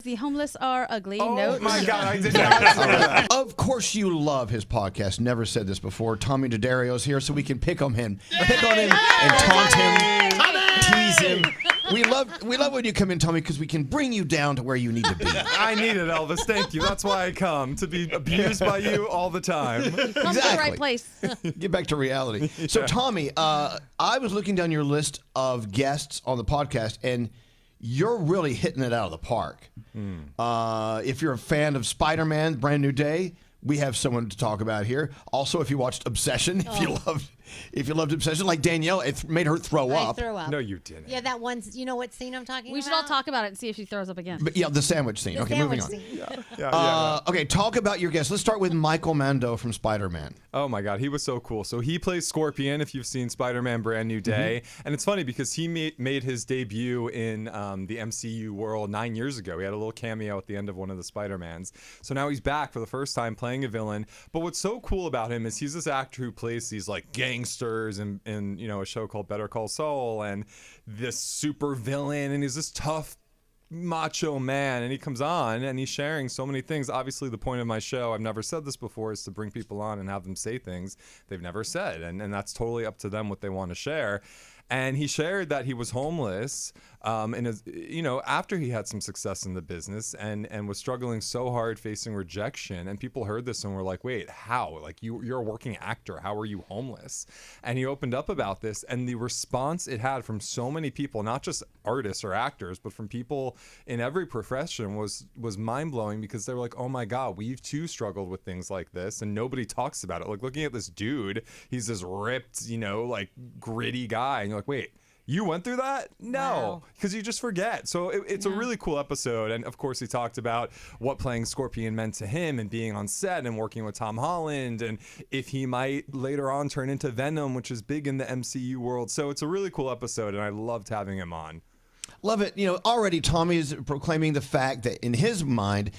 The homeless are ugly. Oh my God, I did not say that. Of course you love his podcast. Never said this before. Tommy DiDario's here so we can pick on him. Pick on him and taunt him, tease him. We love when you come in, Tommy, because we can bring you down to where you need to be. I need it, Elvis. Thank you. That's why I come, to be abused by you all the time. Come to the right place. Get back to reality. So, Tommy, I was looking down your list of guests on the podcast, and you're really hitting it out of the park. If you're a fan of Spider-Man, Brand New Day, we have someone to talk about here. Also, if you watched Obsession, if you loved Obsession, like Danielle, it made her throw up. I threw up. No, you didn't. Yeah, that one. You know what scene I'm talking about? We should all talk about it and see if she throws up again. But yeah, the sandwich scene. Okay, moving on. Okay, talk about your guests. Let's start with Michael Mando from Spider-Man. Oh my God, he was so cool. So he plays Scorpion, if you've seen Spider-Man Brand New Day. And it's funny because he made his debut in the MCU world 9 years ago. He had a little cameo at the end of one of the Spider-Mans. So now he's back for the first time playing a villain. But what's so cool about him is he's this actor who plays these like gangsters in a show called Better Call Saul, and this super villain, and he's this tough macho man, and he comes on and he's sharing so many things. Obviously, the point of my show, I've never said this before, is to bring people on and have them say things they've never said, and that's totally up to them what they want to share. And he shared that he was homeless after he had some success in the business and was struggling so hard facing rejection. And people heard this and were like, wait, how? Like, you're a working actor. How are you homeless? And he opened up about this, and the response it had from so many people, not just artists or actors, but from people in every profession was mind-blowing, because they were like, oh my God, we've too struggled with things like this, and nobody talks about it. Like, looking at this dude, he's this ripped, like gritty guy, and you're like, wait, you went through that? No, because you just forget. So it's a really cool episode. And of course, he talked about what playing Scorpion meant to him and being on set and working with Tom Holland, and if he might later on turn into Venom, which is big in the MCU world. So it's a really cool episode, and I loved having him on. Love it. Already Tommy is proclaiming the fact that in his mind,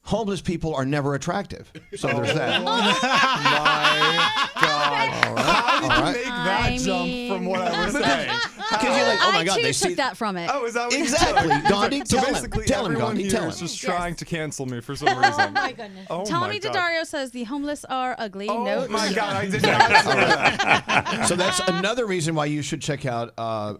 homeless people are never attractive. So there's that. My God. All right. How did you make that jump from what I was saying? Because you're like, oh my God, I they took see that from it. Oh, is that what exactly. Gandhi, So tell him. basically, Tell him, everyone Gandhi. here Tell him. is just trying to cancel me for some reason. Oh my goodness. Oh Tommy my God. DiDario says the homeless are ugly. Oh my God, I did not say that. So that's another reason why you should check out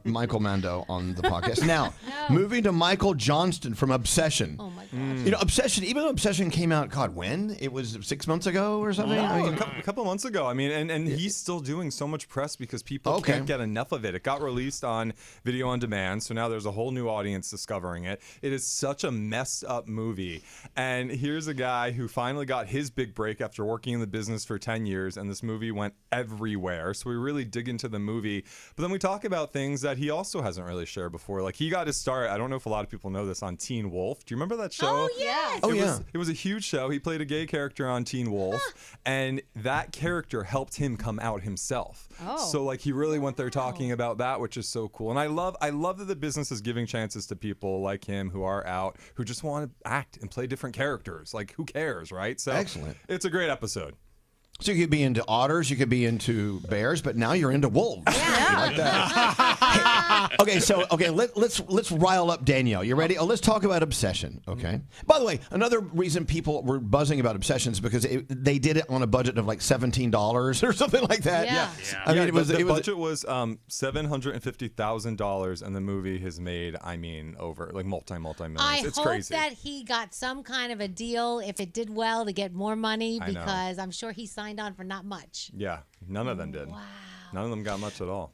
Michael Mando on the podcast. Now, moving to Michael Johnston from Obsession. Oh my God. Obsession, even though Obsession came out, God, when? It was 6 months ago or something? No, a couple months ago. I mean, and he's still doing so much press because people can't get enough of it. It got released on video on demand, so now there's a whole new audience discovering it. It is such a messed up movie. And here's a guy who finally got his big break after working in the business for 10 years, and this movie went everywhere. So we really dig into the movie. But then we talk about things that he also hasn't really shared before. Like, he got his start, I don't know if a lot of people know this, on Teen Wolf. Do you remember that show? Oh, yes. It was a huge show. He played a gay character on Teen Wolf, and that character helped him come out himself. So like, he really went there talking about that, which is so cool. And I love that the business is giving chances to people like him who are out, who just want to act and play different characters. Like, who cares, right? So excellent. It's a great episode. So you could be into otters, you could be into bears, but now you're into wolves. Yeah. You like that? Okay, let's rile up Danielle. You ready? Let's talk about Obsession. Okay. By the way, another reason people were buzzing about Obsession is because they did it on a budget of like $17 or something like that. Yeah. I mean, the budget was $750,000, and the movie has made, over like multi millions. It's hope crazy. that he got some kind of a deal if it did well to get more money, because I'm sure he signed on for not much. Yeah, none of them did. Wow. None of them got much at all.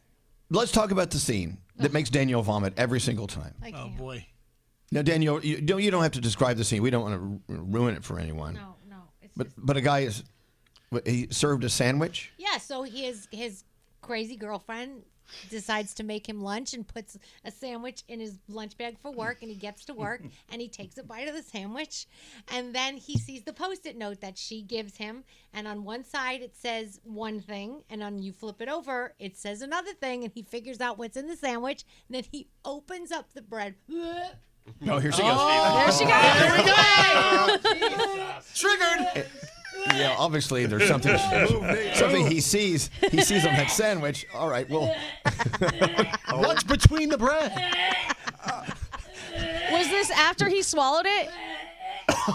Let's talk about the scene that makes Danielle vomit every single time. Oh, boy. Now, Danielle, you don't have to describe the scene. We don't want to ruin it for anyone. No. But a guy he served a sandwich? Yeah, so his crazy girlfriend decides to make him lunch and puts a sandwich in his lunch bag for work, and he gets to work and he takes a bite of the sandwich, and then he sees the Post-it note that she gives him, and on one side it says one thing, and on you flip it over it says another thing, and he figures out what's in the sandwich, and then he opens up the bread. Oh, here she goes. There she goes. Triggered. Yeah, obviously there's something he sees. He sees on that sandwich. All right, well. What's between the bread? Was this after he swallowed it?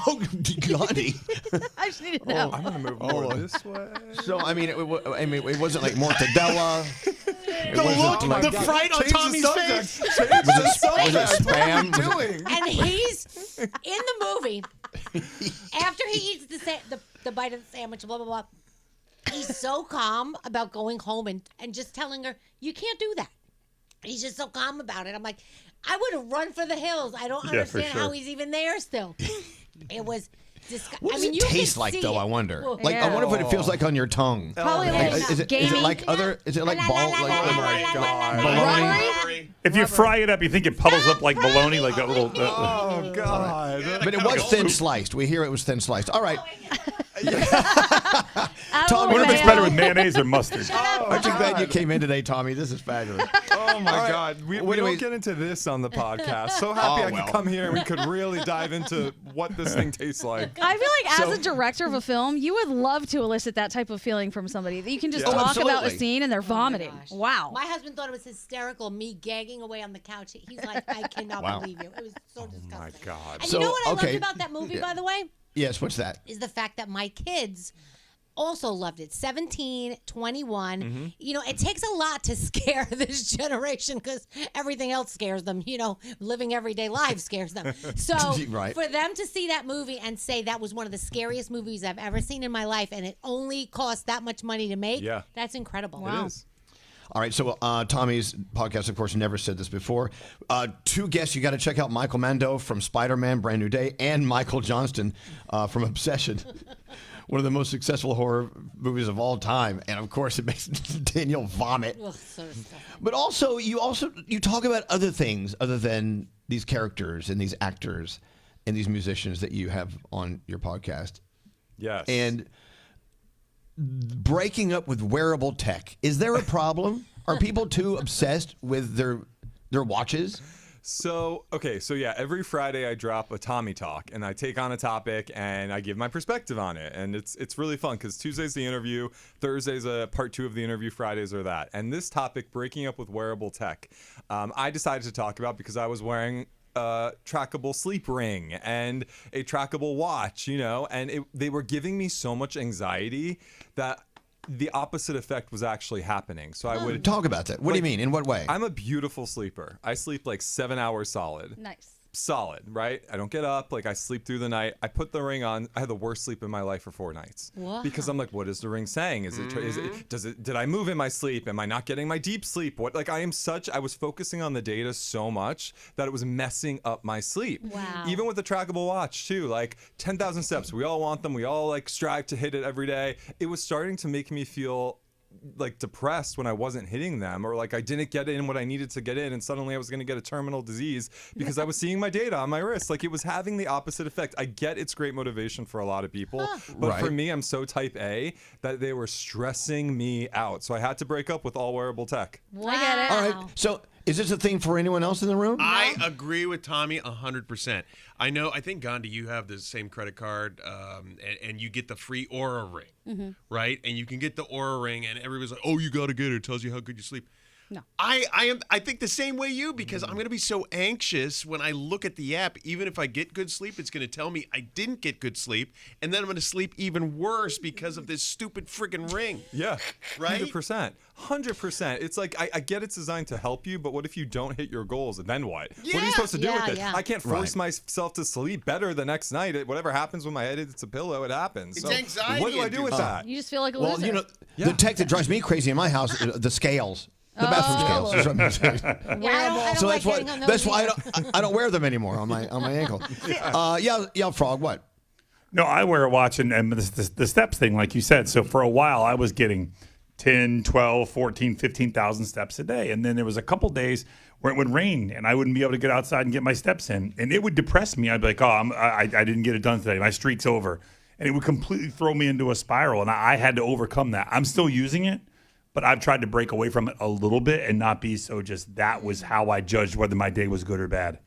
Oh, Gandhi. I just need to know. I'm gonna move more this way. So I mean, it wasn't like mortadella. The fright on Change the Tommy's subject. face. Change the subject. Was it What are we spam? doing? And he's in the movie after he eats the bite of the sandwich, blah blah blah. He's so calm about going home and just telling her, "You can't do that." He's just so calm about it. I'm like, I would have run for the hills. I don't understand how he's even there still. It was disgusting. What does it taste like, though? I wonder. Well, Like, I wonder what it feels like on your tongue. Probably a Like, little is it gamey. like other? Is it like ball? Oh my god. Rubbery? If you fry it up, you think it puddles up like bologna, like that little. Oh god. But it was thin sliced. We hear it was thin sliced. All right. Tom, I wonder if it's better with mayonnaise or mustard. Aren't you glad you came in today, Tommy? This is fabulous. Oh my All right. god. We What do don't we- get into this on the podcast. So happy I well. could come here and we could really dive into what this thing tastes like. I feel like as a director of a film, you would love to elicit that type of feeling from somebody. That you can just Yeah. talk about a absolutely. scene and they're vomiting. gosh. Wow. My husband thought it was hysterical, me gagging away on the couch. He's like, I cannot Wow. believe you. It was so disgusting. My god. And So, you know what I okay. loved about that movie, by the way? Yes. What's that? Is the fact that my kids also loved it. 17, 21. Mm-hmm. You know, it takes a lot to scare this generation because everything else scares them. You know, living everyday lives scares them. So Right. for them to see that movie and say that was one of the scariest movies I've ever seen in my life and it only cost that much money to make, Yeah. that's incredible. It is. All right, so Tommy's podcast, of course, never said this before. Two guests, you got to check out Michael Mando from Spider-Man, Brand New Day, and Michael Johnston from Obsession, one of the most successful horror movies of all time. And, of course, it makes Danielle vomit. Ugh, so disgusting. But also, you talk about other things other than these characters and these actors and these musicians that you have on your podcast. Yes. And breaking up with wearable tech. Is there a problem? Are people too obsessed with their watches? So yeah, every Friday I drop a Tommy Talk and I take on a topic and I give my perspective on it. And it's really fun because Tuesday's the interview, Thursday's a part 2 of the interview, Fridays are that. And this topic, breaking up with wearable tech, I decided to talk about because I was wearing a trackable sleep ring and a trackable watch, and they were giving me so much anxiety that the opposite effect was actually happening. So I would Talk about that. What do you mean? In what way? I'm a beautiful sleeper. I sleep like 7 hours solid. Nice. Solid, right? I don't get up. Like I sleep through the night. I put the ring on. I had the worst sleep in my life for 4 nights. Wow. Because I'm like, what is the ring saying? Did I move in my sleep? Am I not getting my deep sleep? I was focusing on the data so much that it was messing up my sleep. Wow. Even with the trackable watch too, like 10,000 steps. We all want them. We all like strive to hit it every day. It was starting to make me feel like depressed when I wasn't hitting them, or like I didn't get in what I needed to get in, and suddenly I was going to get a terminal disease because I was seeing my data on my wrist. Like it was having the opposite effect. I get it's great motivation for a lot of people, but for Right. me, I'm so type A that they were stressing me out. So I had to break up with all wearable tech. Wow. I get it. All right. So is this a thing for anyone else in the room? I agree with Tommy 100%. I think, Gandhi, you have the same credit card and you get the free Aura ring, right? And you can get the Aura ring and everybody's like, oh, you got to get it. It tells you how good you sleep. No. I think the same way you, because I'm going to be so anxious when I look at the app. Even if I get good sleep, it's going to tell me I didn't get good sleep, and then I'm going to sleep even worse because of this stupid friggin' ring. Yeah, Right? 100%. It's like I get it's designed to help you, but what if you don't hit your goals? And then what? What are you supposed to do with it? Yeah. I can't force Right. myself to sleep better the next night. Whatever happens when my head hits a pillow, it happens. It's So anxiety what do I do with inducing. that? You just feel like a Well, loser. the tech that drives me crazy in my house, the scales. The bathroom scales. is what I'm saying. Yeah, I don't So like that's why getting on those that's why either. I don't wear them anymore on my ankle. Yeah, Frog. What? No, I wear a watch and the steps thing, like you said. So for a while, I was getting 10, 12, 14, 15,000 steps a day. And then there was a couple days where it would rain and I wouldn't be able to get outside and get my steps in. And it would depress me. I'd be like, I didn't get it done today. My streak's over. And it would completely throw me into a spiral. And I had to overcome that. I'm still using it, but I've tried to break away from it a little bit and not be so just that was how I judged whether my day was good or bad.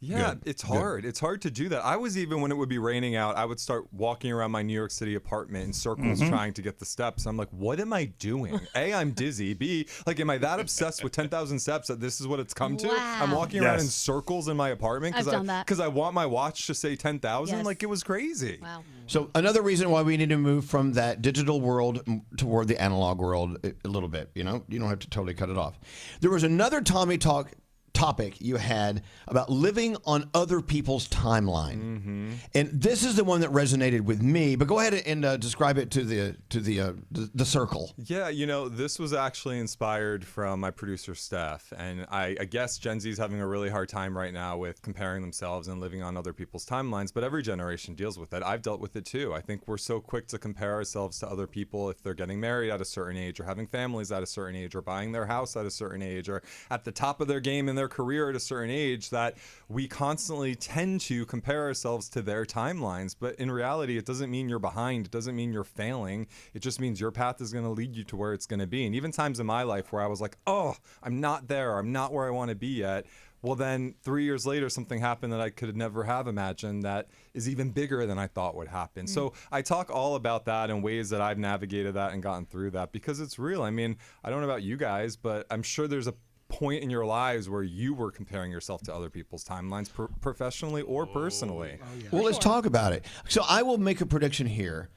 Yeah, Good. it's hard. It's hard to do that. I was even when it would be raining out, I would start walking around my New York City apartment in circles trying to get the steps. I'm like, what am I doing? A, I'm dizzy. B, like, am I that obsessed with 10,000 steps that this is what it's come to? Wow. I'm walking around in Yes. circles in my apartment I've done that. because I want my watch to say 10,000. Yes. Like, it was crazy. Wow. So another reason why we need to move from that digital world toward the analog world a little bit. You know, you don't have to totally cut it off. There was another Tommy Talk topic you had about living on other people's timeline, and this is the one that resonated with me. But go ahead and describe it to the circle. Yeah, this was actually inspired from my producer Steph, and I guess Gen Z's having a really hard time right now with comparing themselves and living on other people's timelines, but every generation deals with it. I've dealt with it too. I think we're so quick to compare ourselves to other people if they're getting married at a certain age or having families at a certain age or buying their house at a certain age or at the top of their game in their career at a certain age, that we constantly tend to compare ourselves to their timelines. But in reality, it doesn't mean you're behind. It doesn't mean you're failing. It just means your path is going to lead you to where it's going to be. And even times in my life where I was like, oh, I'm not there. I'm not where I want to be yet. Well, then 3 years later, something happened that I could never have imagined that is even bigger than I thought would happen. So I talk all about that and ways that I've navigated that and gotten through that because it's real. I mean, I don't know about you guys, but I'm sure there's a point in your lives where you were comparing yourself to other people's timelines professionally or personally. Well, let's talk about it. So I will make a prediction here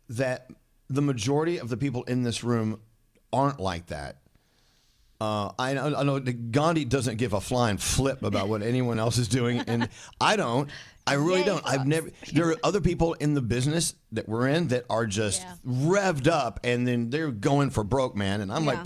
that the majority of the people in this room aren't like that. I know that Gandhi doesn't give a flying flip about what anyone else is doing, and I don't. I really don't. I've never. There are other people in the business that we're in that are just revved up, and then they're going for broke, man. And I'm like,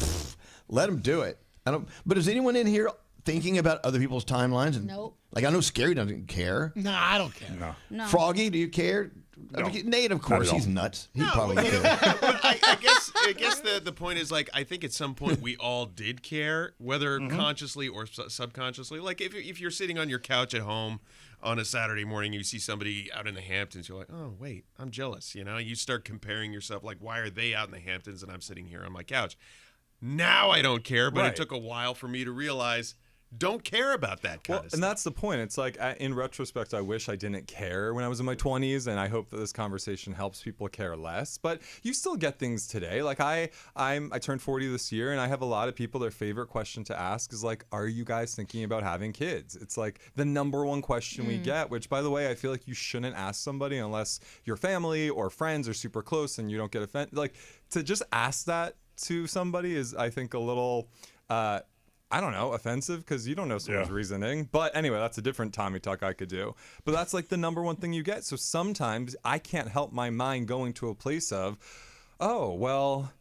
let them do it. I don't. But is anyone in here thinking about other people's timelines? And, Nope. Like I know Scary doesn't care. No, I don't care. No. Froggy, do you care? No. Nate, of course, at all. he's nuts. He probably cares. I guess the point is, like, I think at some point we all did care, whether consciously or subconsciously. Like if you're sitting on your couch at home on a Saturday morning, you see somebody out in the Hamptons, you're like, oh wait, I'm jealous. You start comparing yourself, like, why are they out in the Hamptons and I'm sitting here on my couch? Now I don't care, but Right. it took a while for me to realize don't care about that kind of stuff. And that's the point. It's like, in retrospect, I wish I didn't care when I was in my 20s, and I hope that this conversation helps people care less. But you still get things today. Like I turned 40 this year, and I have a lot of people, their favorite question to ask is like, are you guys thinking about having kids? It's like the number one question we get, which, by the way, I feel like you shouldn't ask somebody unless your family or friends are super close and you don't get offended. Like, to just ask that to somebody is, I think, a little I don't know, offensive, because you don't know someone's reasoning. But anyway, that's a different Tommy Talk I could do. But that's like the number one thing you get. So sometimes I can't help my mind going to a place of, oh, well,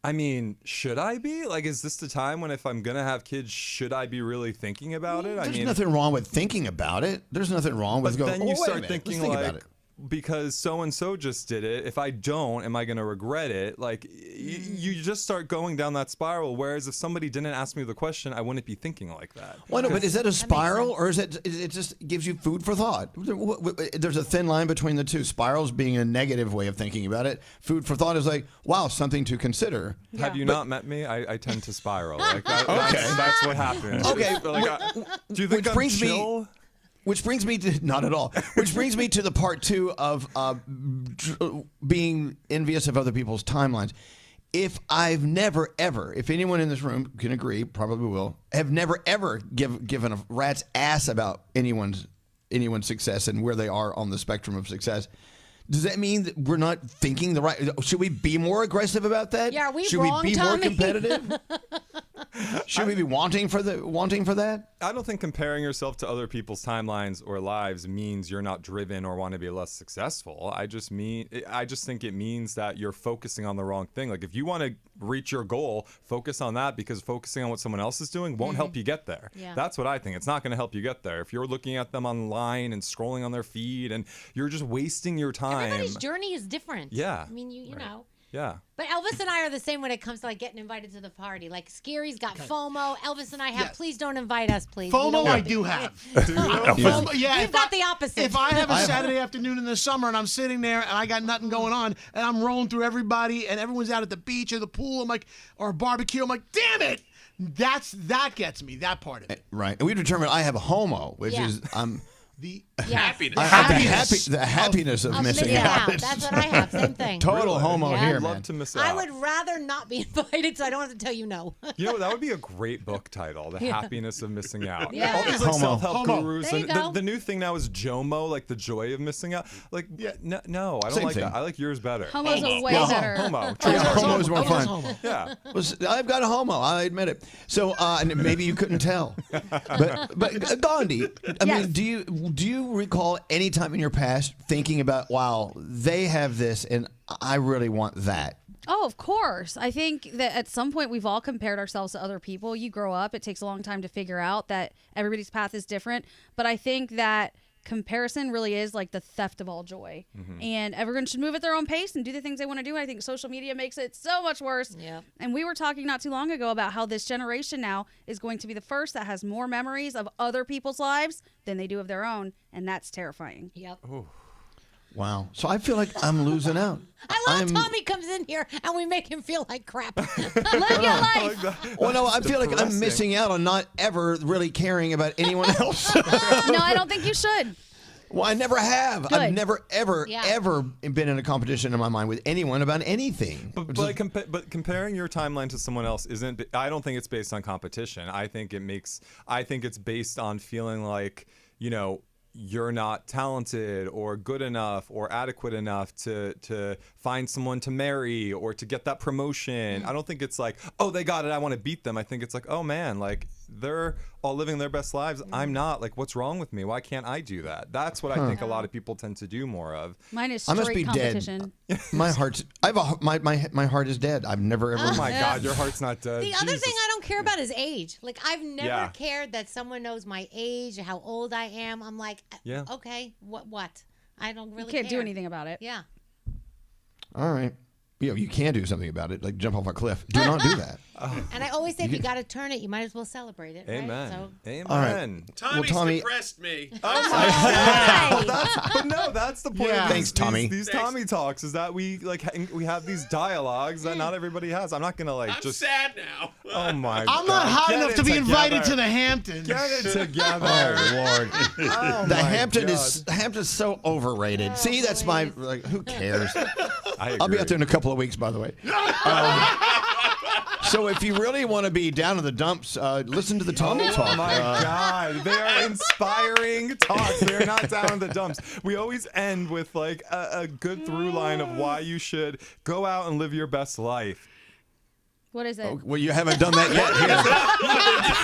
I mean, should I be? Like, is this the time when if I'm going to have kids, should I be really thinking about it? There's nothing wrong with thinking about it. There's nothing wrong with but going, then you wait a start minute, thinking let's think like, about it. because so-and-so just did it, if I don't, am I going to regret it? Like, you just start going down that spiral, whereas if somebody didn't ask me the question, I wouldn't be thinking like that. Well, no, but is that a spiral, or is it just gives you food for thought? There's a thin line between the two. Spirals being a negative way of thinking about it. Food for thought is like, wow, something to consider. Have you not met me? I tend to spiral. Like that, Okay. that's what happens. Okay. Like, do you think Which I'm brings me- chill? Which brings me to, not at all, which brings me to the part two of being envious of other people's timelines. If I've never, ever, if anyone in this room can agree, probably will, have never, ever given a rat's ass about anyone's success and where they are on the spectrum of success, does that mean that we're not thinking the right? Should we be more aggressive about that? Yeah, are we Should wrong, we be more Tommy? competitive? Should we be wanting for that? I don't think comparing yourself to other people's timelines or lives means you're not driven or want to be less successful. I just think it means that you're focusing on the wrong thing. Like, if you want to reach your goal, focus on that, because focusing on what someone else is doing won't help you get there. Yeah. That's what I think. It's not going to help you get there. If you're looking at them online and scrolling on their feed, and you're just wasting your time. Everybody's journey is different. Yeah. I mean, you know. Yeah. But Elvis and I are the same when it comes to like getting invited to the party. Like Scary's got FOMO. Elvis and I have. Yes. Please don't invite us, please. FOMO I do have. FOMO, yeah, We've if got I- the opposite. If I have a Saturday afternoon in the summer and I'm sitting there and I got nothing going on and I'm rolling through everybody and everyone's out at the beach or the pool, I'm like, or barbecue, I'm like, damn it! That gets me. That part of it. Right. And we've determined I have a homo, which Yeah. is The Happiness. I have the happiness of missing missing out. out. That's what I have. Same thing. Total homo Yeah. here, I'd love man. to miss out. I would rather not be invited, so I don't have to tell you no. You know, that would be a great book title, The Happiness of Missing Out. Yeah. All these like Homo. self-help Homo. gurus. There you And go. the new thing now is JOMO, like the joy of missing out. Like, no, I don't Same like thing. that. I like yours better. Homo's a way Yeah, better. Homo. Yeah, homo is more I was fun. homo. Yeah. Well, I've got a homo. I admit it. So and maybe you couldn't tell, but Gandhi, I Yes. mean, do you recall any time in your past thinking about, wow, they have this and I really want that? Oh, of course. I think that at some point we've all compared ourselves to other people. You grow up, it takes a long time to figure out that everybody's path is different. But I think that comparison really is like the theft of all joy. And everyone should move at their own pace and do the things they want to do. I think social media makes it so much worse. Yeah. And we were talking not too long ago about how this generation now is going to be the first that has more memories of other people's lives than they do of their own. And that's terrifying. Yep. Wow. So I feel like I'm losing out. I love Tommy comes in here and we make him feel like crap. Live your life. Well, no, I feel like I'm Depressing. missing out on not ever really caring about anyone else. No, I don't think you should. Well, I never have. I've Good. never, ever, Yeah. ever been in a competition in my mind with anyone about anything. But comparing your timeline to someone else isn't. I don't think it's based on competition. I think it's based on feeling like, you know, you're not talented or good enough or adequate enough to find someone to marry or to get that promotion. I don't think it's like, oh, they got it, I want to beat them. I think it's like, oh man, like they're all living their best lives. I'm not. Like, what's wrong with me? Why can't I do that? That's what I think a lot of people tend to do more of. Mine is I straight must be competition. dead. My heart's. I have a my heart is dead. I've never ever. Oh my God, your heart's not dead. The other Jesus. thing I don't care about is age. Like, I've never Yeah. cared that someone knows my age, how old I am. I'm like, Yeah. okay, what? I don't really You can't do care. anything about it. Yeah. All right. You know, you can do something about it, like jump off a cliff. Do not do that. And I always say, if you got to turn it, you might as well celebrate it. Amen. Right? So, Amen. All right. Tommy's Tommy- depressed me. That's the point. Yeah. Of Thanks, Tommy. These Tommy talks is that we we have these dialogues that not everybody has. I'm not gonna like I'm just. sad now. Oh my. I'm not hot Get enough it to be invited together. to the Hamptons. Get it together. Lord. Oh, The my Hampton's so overrated. See, that's my like. Who cares? I I'll be agree. out there in a couple of weeks, by the way. So if you really want to be down in the dumps, listen to the Tommy Talk. Oh my God, they are inspiring talks. They're not down in the dumps. We always end with like a good through line of why you should go out and live your best life. What is it? Well, you haven't done that yet.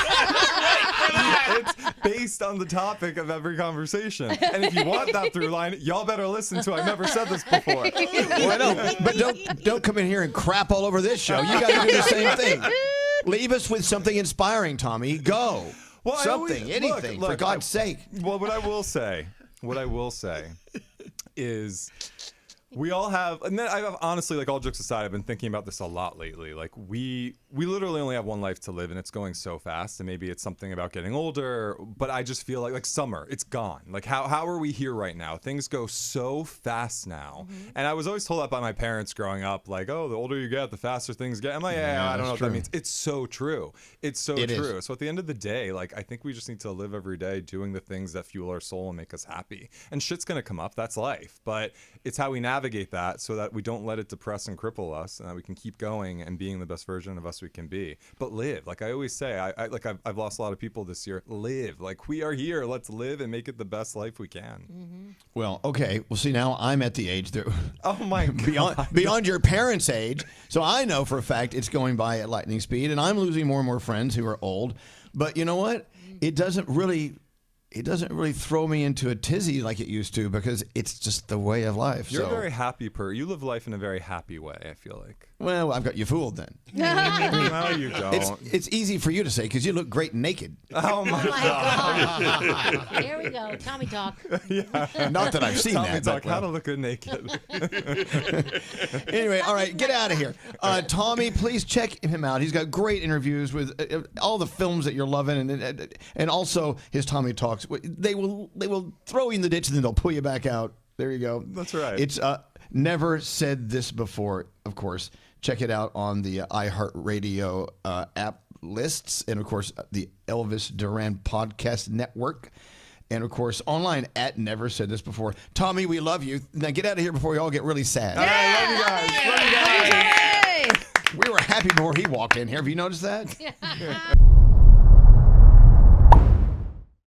It's based on the topic of every conversation. And if you want that through line, y'all better listen to I've never said this before. Well, no, but don't come in here and crap all over this show. You got to do the same thing. Leave us with something inspiring, Tommy. Go. Well, I something, always- anything, look, for God's sake. Well, what I will say is we all have, and then I've honestly, like all jokes aside, I've been thinking about this a lot lately. Like we literally only have one life to live and it's going so fast, and maybe it's something about getting older, but I just feel like summer, it's gone. Like how are we here right now? Things go so fast now. And I was always told that by my parents growing up, like, oh, the older you get, the faster things get. I'm like, yeah, I don't know what that means. It's so true. It's so true. So at the end of the day, like, I think we just need to live every day doing the things that fuel our soul and make us happy. And shit's gonna come up, that's life. But it's how we navigate that so that we don't let it depress and cripple us, and that we can keep going and being the best version of us we can be. But live, like I always say, I've lost a lot of people this year. Live, like we are here. Let's live and make it the best life we can. Well, okay. Well, see, now I'm at the age that Oh my God. beyond your parents' age, so I know for a fact it's going by at lightning speed, and I'm losing more and more friends who are old. But you know what? It doesn't really throw me into a tizzy like it used to, because it's just the way of life. You're so, a very happy you live life in a very happy way, I feel like. well, I've got you fooled then. No, you don't. It's easy for you to say because you look great naked. Oh my oh my God. Here we go. Tommy talk. Not that I've seen Tommy that. talk, but, how to look good naked. Anyway, all right, get out of here. Tommy, please check him out. He's got great interviews with all the films that you're loving, and also his Tommy Talks. They will throw you in the ditch and then they'll pull you back out. There you go. That's right. It's never said this before, of course. Check it out on the iHeartRadio app lists, and of course, the Elvis Duran Podcast Network. And of course, online at Never Said This Before. Tommy, we love you. Now get out of here before we all get really sad. All right, love you guys. Love you guys. Hey! We were happy before he walked in here. Have you noticed that?